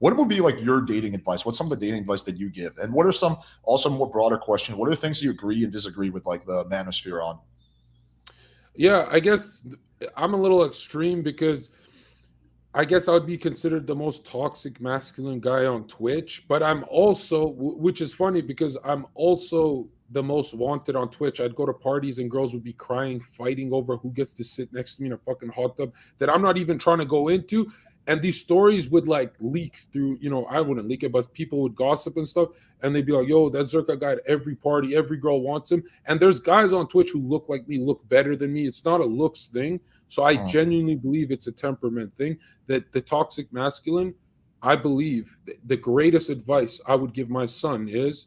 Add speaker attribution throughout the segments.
Speaker 1: What would be like your dating advice? What's some of the dating advice that you give? And what are some also more broader question? What are the things you agree and disagree with like the manosphere on?
Speaker 2: Yeah, I guess I'm a little extreme because I guess I would be considered the most toxic masculine guy on Twitch, but I'm also, which is funny because I'm also the most wanted on Twitch. I'd go to parties and girls would be crying, fighting over who gets to sit next to me in a fucking hot tub that I'm not even trying to go into. And these stories would like leak through, I wouldn't leak it, but people would gossip and stuff. And they'd be like, yo, that Zherka guy at every party, every girl wants him. And there's guys on Twitch who look like me, look better than me. It's not a looks thing. So I
Speaker 1: Mm.
Speaker 2: genuinely believe it's a temperament thing that the toxic masculine, I believe the greatest advice I would give my son is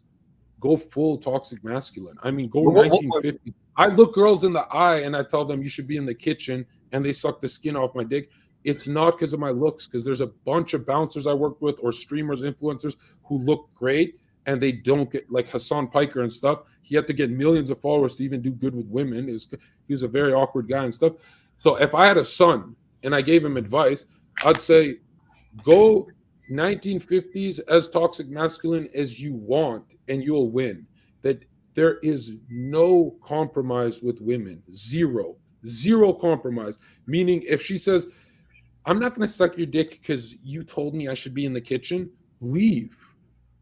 Speaker 2: go full toxic masculine. I mean, go
Speaker 1: What
Speaker 2: 1950. I look girls in the eye and I tell them you should be in the kitchen and they suck the skin off my dick. It's not because of my looks, because there's a bunch of bouncers I work with or streamers, influencers who look great and they don't get like Hassan Piker and stuff. He had to get millions of followers to even do good with women. He was a very awkward guy and stuff. So if I had a son and I gave him advice, I'd say go 1950s as toxic masculine as you want and you'll win. That there is no compromise with women. Zero compromise. Meaning if she says, I'm not going to suck your dick because you told me I should be in the kitchen, leave.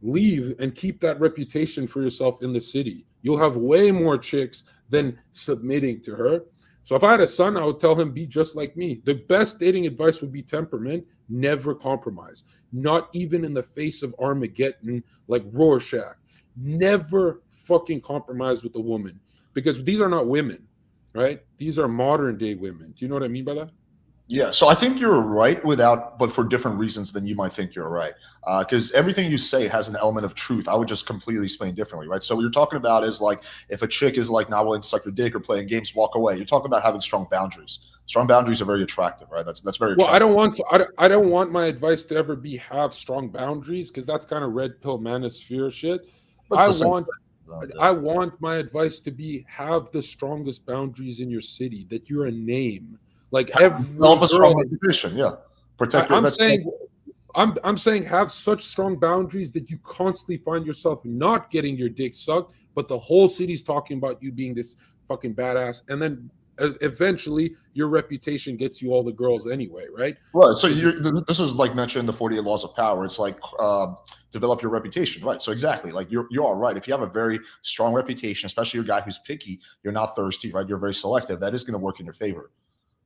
Speaker 2: Leave and keep that reputation for yourself in the city. You'll have way more chicks than submitting to her. So if I had a son, I would tell him be just like me. The best dating advice would be temperament, never compromise. Not even in the face of Armageddon like Rorschach. Never fucking compromise with a woman because these are not women, right? These are modern day women. Do you know what I mean by that?
Speaker 1: Yeah, so I think you're right but for different reasons than you might think you're right. Because everything you say has an element of truth. I would just completely explain differently, right? So what you're talking about is like if a chick is like not willing to suck your dick or playing games, walk away. You're talking about having strong boundaries. Strong boundaries are very attractive, right? That's very
Speaker 2: Well, I
Speaker 1: attractive.
Speaker 2: don't want to, I don't want my advice to ever be have strong boundaries because that's kind of red pill manosphere shit.
Speaker 1: But it's
Speaker 2: I
Speaker 1: the same
Speaker 2: want
Speaker 1: thing. Yeah.
Speaker 2: I want my advice to be have the strongest boundaries in your city, that you're a name. Like every
Speaker 1: Develop a strong
Speaker 2: girl,
Speaker 1: reputation. Yeah,
Speaker 2: I,
Speaker 1: protect your.
Speaker 2: I'm
Speaker 1: That's
Speaker 2: saying I'm saying have such strong boundaries that you constantly find yourself not getting your dick sucked, but the whole city's talking about you being this fucking badass, and then eventually your reputation gets you all the girls anyway, right?
Speaker 1: right. So
Speaker 2: Because
Speaker 1: this is like mentioned in the 48 laws of power. It's like develop your reputation, right? So exactly, like you are right. If you have a very strong reputation, especially your guy who's picky, you're not thirsty, right? You're very selective. That is going to work in your favor.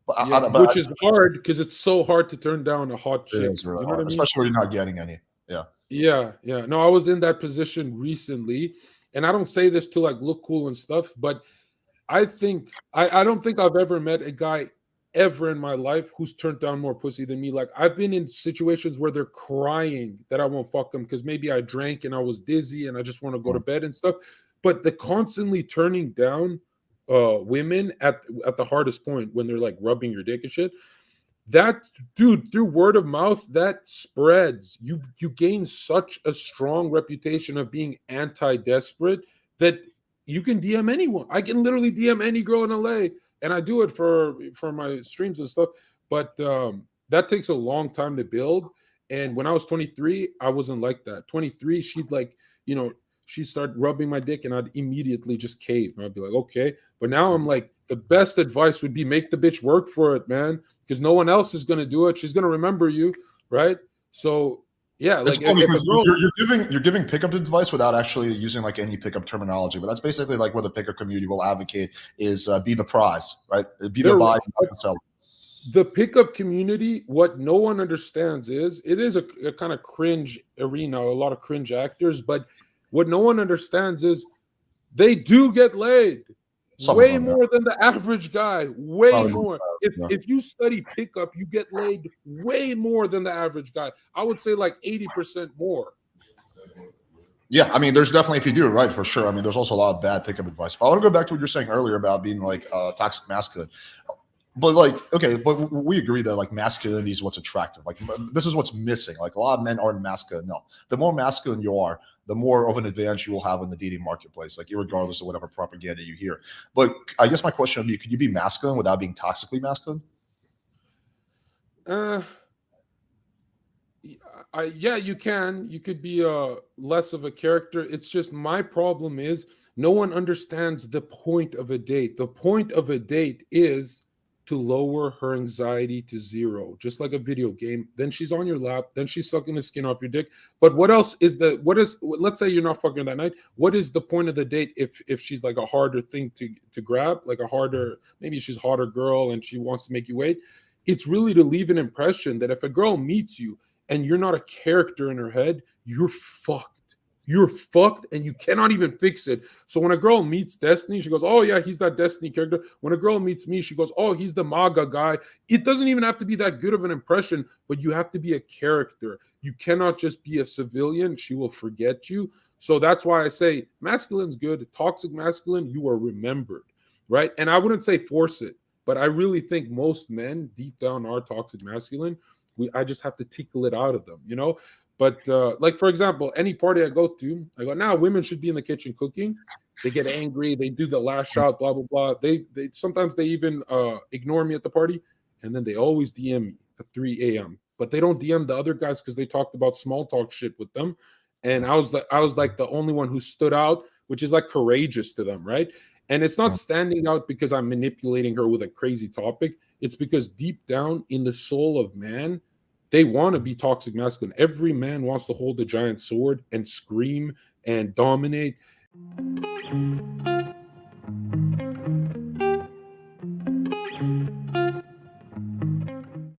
Speaker 1: But
Speaker 2: yeah, which is hard because it's so hard to turn down a hot
Speaker 1: it
Speaker 2: chick.
Speaker 1: is really
Speaker 2: You know what I
Speaker 1: hard,
Speaker 2: mean?
Speaker 1: especially when you're not getting any. Yeah.
Speaker 2: Yeah, yeah. No, I was in that position recently, and I don't say this to like look cool and stuff, but I don't think I've ever met a guy ever in my life who's turned down more pussy than me. Like I've been in situations where they're crying that I won't fuck them because maybe I drank and I was dizzy and I just want to go to
Speaker 1: Mm.
Speaker 2: bed and stuff. But the constantly turning down women at the hardest point when they're like rubbing your dick and shit, that dude, through word of mouth, that spreads. You gain such a strong reputation of being anti-desperate that you can DM anyone. I can literally DM any girl in LA, and I do it for my streams and stuff. But that takes a long time to build. And when I was 23, I wasn't like that. 23, she'd like, she'd start rubbing my dick, and I'd immediately just cave. And I'd be like, okay. But now I'm like, the best advice would be make the bitch work for it, man, because no one else is gonna do it. She's gonna remember you, right? So yeah,
Speaker 1: It's
Speaker 2: like
Speaker 1: funny
Speaker 2: if a
Speaker 1: because
Speaker 2: girl,
Speaker 1: you're giving pickup advice without actually using like any pickup terminology. But that's basically like what the pickup community will advocate is be the prize, right? Be the
Speaker 2: they're
Speaker 1: buy, not the seller.
Speaker 2: the pickup community, what no one understands is it is a kind of cringe arena, a lot of cringe actors, but what no one understands is they do get laid
Speaker 1: Some of
Speaker 2: way
Speaker 1: them, yeah.
Speaker 2: more than the average guy, way
Speaker 1: Probably,
Speaker 2: more. If
Speaker 1: yeah.
Speaker 2: if you study pickup, you get laid way more than the average guy. I would say like 80% more.
Speaker 1: Yeah, I mean, there's definitely if you do it right for sure. I mean, there's also a lot of bad pickup advice. But I want to go back to what you're saying earlier about being like toxic masculine. But like, okay, but we agree that like masculinity is what's attractive. Like this is what's missing. Like a lot of men aren't masculine. No, the more masculine you are, the more of an advantage you will have in the dating marketplace. Like regardless of whatever propaganda you hear. But I guess my question would be: could you be masculine without being toxically masculine?
Speaker 2: Uh Yeah, you can. You could be less of a character. It's just my problem is no one understands the point of a date. The point of a date is to lower her anxiety to zero, just like a video game. Then she's on your lap. Then she's sucking the skin off your dick. But what else is the? What is? Let's say you're not fucking that night. What is the point of the date if she's like a harder thing to grab, like a harder? Maybe she's a hotter girl and she wants to make you wait. It's really to leave an impression that if a girl meets you and you're not a character in her head, you're fucked. You're fucked and you cannot even fix it. So when a girl meets Destiny, she goes, oh, yeah, he's that Destiny character. When a girl meets me, she goes, oh, he's the MAGA guy. It doesn't even have to be that good of an impression, but you have to be a character. You cannot just be a civilian. She will forget you. So that's why I say masculine's good. Toxic masculine, you are remembered, right? And I wouldn't say force it, but I really think most men deep down are toxic masculine. I just have to tickle it out of them, you know. But like for example, any party I go to, I go, now women should be in the kitchen cooking. They get angry, they do the lash out, blah blah blah. They sometimes they even ignore me at the party, and then they always DM me at 3 a.m. But they don't DM the other guys because they talked about small talk shit with them. And I was like the only one who stood out, which is like courageous to them, right? And it's not standing out because I'm manipulating her with a crazy topic. It's because deep down in the soul of man, they want to be toxic masculine. Every man wants to hold a giant sword and scream and dominate.